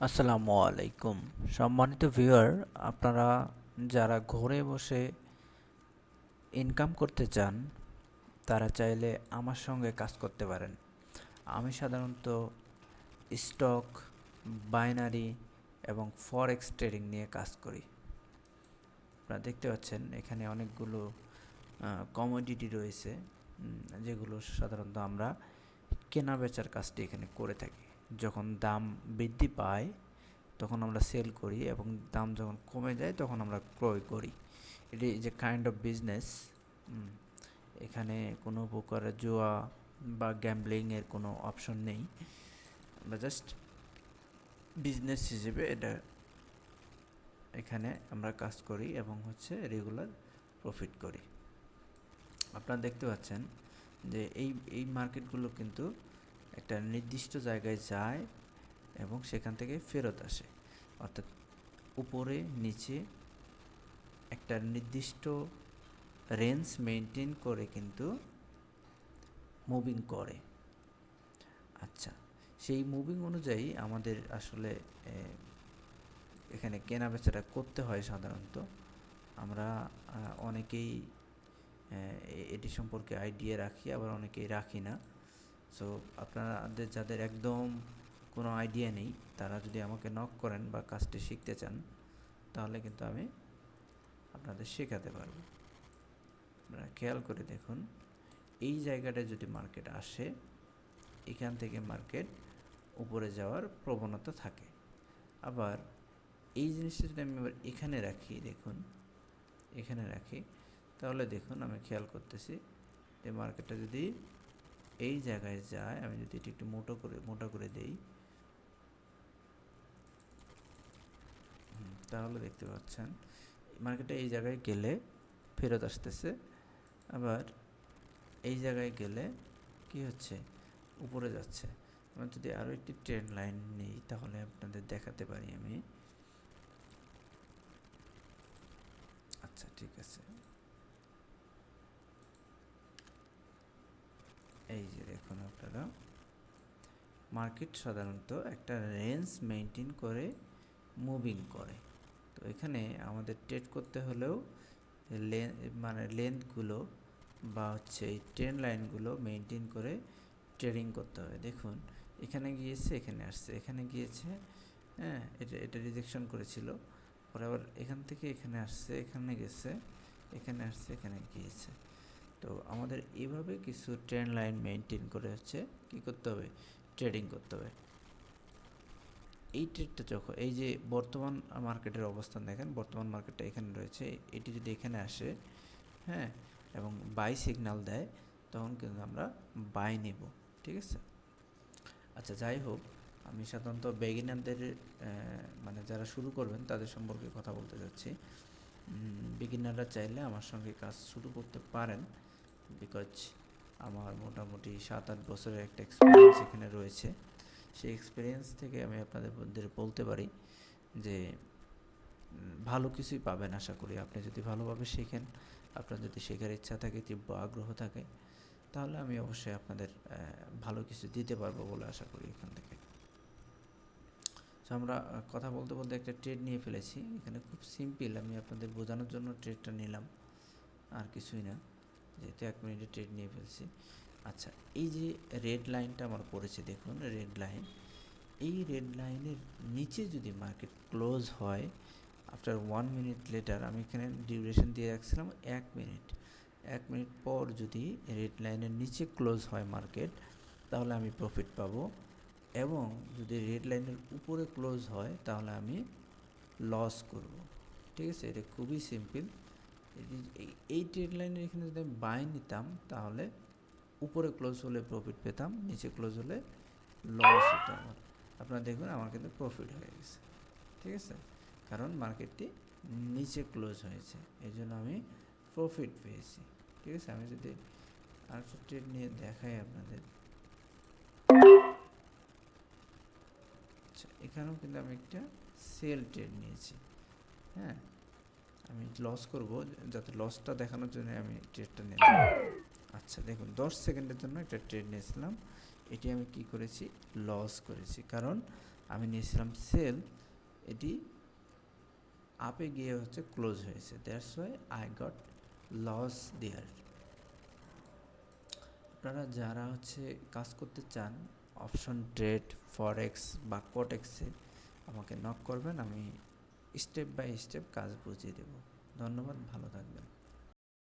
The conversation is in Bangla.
আসসালামু আলাইকুম সম্মানিত ভিউয়ার, আপনারা যারা ঘরে বসে ইনকাম করতে চান তারা চাইলে আমার সঙ্গে কাজ করতে পারেন। আমি সাধারণত স্টক, বাইনারি এবং ফরেক্স ট্রেডিং নিয়ে কাজ করি। আপনারা দেখতে পাচ্ছেন এখানে অনেকগুলো কমোডিটি রয়েছে, যেগুলো সাধারণত আমরা কেনা বেচার কাজটি এখানে করে থাকি। যখন দাম বৃদ্ধি পায় তখন আমরা সেল করি এবং দাম যখন কমে যায় তখন আমরা ক্রয় করি। এটি যে কাইন্ড অফ বিজনেস। এখানে কোনো প্রকার জুয়া বা গ্যাম্বলিংয়ের কোনো অপশন নেই। আমরা জাস্ট বিজনেস হিসেবে এটা এখানে আমরা কাজ করি এবং রেগুলার প্রফিট করি। আপনারা দেখতে পাচ্ছেন যে এই মার্কেটগুলো কিন্তু একটা নির্দিষ্ট জায়গায় যায় এবং সেখান থেকে ফেরত আসে, অর্থাৎ উপরে নিচে একটা নির্দিষ্ট রেঞ্জ মেনটেন করে কিন্তু মুভিং করে। আচ্ছা, সেই মুভিং অনুযায়ী আমাদের আসলে এখানে কেনা বেচাটা করতে হয়। সাধারণত আমরা অনেকেই এটি সম্পর্কে আইডিয়া রাখি, আবার অনেকেই রাখি না। সো আপনাদের যাদের একদম কোনো আইডিয়া নেই তারা যদি আমাকে নক করেন বা কাজটি শিখতে চান তাহলে কিন্তু আমি আপনাদের শেখাতে পারবো। আপনারা খেয়াল করে দেখুন, এই জায়গাটায় যদি মার্কেট আসে, এখান থেকে মার্কেট উপরে যাওয়ার প্রবণতা থাকে। আবার এই জিনিসটা যদি আমি আবার এখানে রাখি, দেখুন এখানে রাখি, তাহলে দেখুন আমি খেয়াল করতেছি যে মার্কেটটা যদি এই জায়গায় যায়, আমি যদি এটি একটু মোটা করে দেই, তাহলে দেখতে পাচ্ছেন মার্কেটে এই জায়গায় গেলে ফেরত আসতেছে, আবার এই জায়গায় গেলে কি হচ্ছে, উপরে যাচ্ছে। আমি যদি আরও একটি ট্রেন্ড লাইন নিই তাহলে আপনাদের দেখাতে পারি আমি। আচ্ছা, ঠিক আছে, এই যে দেখুন আপনারা, মার্কেট সাধারণত একটা রেঞ্জ মেনটেন করে মুভিং করে। তো এখানে আমাদের ট্রেড করতে হলেও লেন্থগুলো বা এই ট্রেন্ড লাইনগুলো মেনটেন করে ট্রেডিং করতে হবে। দেখুন এখানে গিয়েছে, এখানে আসছে, এখানে গিয়েছে, হ্যাঁ, এটা রিজেকশন করেছিল, পরে আবার এখান থেকে এখানে আসছে, এখানে গেছে, এখানে আসছে, এখানে গিয়েছে। তো আমাদের এইভাবে কিছু ট্রেন্ড লাইন মেনটেন করে কী করতে হবে, ট্রেডিং করতে হবে। এই ট্রেডটা যখন এই যে বর্তমান মার্কেটের অবস্থান দেখেন, বর্তমান মার্কেটটা এখানে রয়েছে, এটি যদি এখানে আসে, হ্যাঁ, এবং বাই সিগন্যাল দেয়, তখন কিন্তু আমরা বাই নেব। ঠিক আছে। আচ্ছা, যাই হোক, আমি সাধারণত বিগিনারদের যারা শুরু করবেন তাদের সম্পর্কে কথা বলতে যাচ্ছি। বিগিনাররা চাইলে আমার সঙ্গে কাজ শুরু করতে পারেন, বিকজ আমার মোটামুটি 7-8 বছরের একটা এক্সপিরিয়েন্স এখানে রয়েছে। সেই এক্সপিরিয়েন্স থেকে আমি আপনাদের বলতে পারি যে ভালো কিছুই পাবেন আশা করি। আপনি যদি ভালোভাবে শেখেন, আপনার যদি শেখার ইচ্ছা থাকে, তীব্র আগ্রহ থাকে, তাহলে আমি অবশ্যই আপনাদের ভালো কিছু দিতে পারবো বলে আশা করি এখান থেকে। তো আমরা কথা বলতে বলতে একটা ট্রেড নিয়ে ফেলেছি এখানে, খুব সিম্পল, আমি আপনাদের বোঝানোর জন্য ট্রেডটা নিলাম, আর কিছুই না, যেহেতু 1 মিনিটে ট্রেড নিয়ে ফেলছি। আচ্ছা, এই যে রেড লাইনটা আমার পড়েছে, দেখুন রেড লাইন, এই রেড লাইনের নিচে যদি মার্কেট ক্লোজ হয় আফটার 1 মিনিট লেটার, আমি এখানে ডিউরেশন দিয়ে রাখছিলাম 1 মিনিট, 1 মিনিট পর যদি রেড লাইনের নিচে ক্লোজ হয় মার্কেট, তাহলে আমি প্রফিট পাবো। এবং যদি রেড লাইনের উপরে ক্লোজ হয় তাহলে আমি লস করব। ঠিক আছে, এটা খুবই সিম্পল। এই ট্রেড লাইনের এখানে যদি আমি বাই নিতাম তাহলে উপরে ক্লোজ হলে প্রফিট পেতাম, নিচে ক্লোজ হলে লস হতো আমার। আপনারা দেখুন আমার কিন্তু প্রফিট হয়ে গেছে। ঠিক আছে, কারণ মার্কেটটি নিচে ক্লোজ হয়েছে, এই জন্য আমি প্রফিট পেয়েছি। ঠিক আছে, আমি যদি আরেকটা ট্রেড নিয়ে দেখাই আপনাদের, আচ্ছা, এখানেও কিন্তু আমি একটা সেল ট্রেড নিয়েছি। হ্যাঁ, আমি লস করব, যাতে লসটা দেখানোর জন্য আমি ট্রেডটা নিলাম। আচ্ছা দেখুন, 10 সেকেন্ডের জন্য একটা ট্রেড নিয়েছিলাম, এটি আমি কি করেছি, লস করেছি, কারণ আমি নিয়েছিলাম সেল, এটি আপে গিয়ে হচ্ছে ক্লোজ হয়েছে, that's why I got loss there. আপনারা যারা হচ্ছে কাজ করতে চান অপশন ট্রেড, ফরেক্স বা কোটেক্সে, আমাকে নক করবেন, আমি স্টেপ বাই স্টেপ কাজ বুঝিয়ে দেব। ধন্যবাদ, ভালো থাকবেন।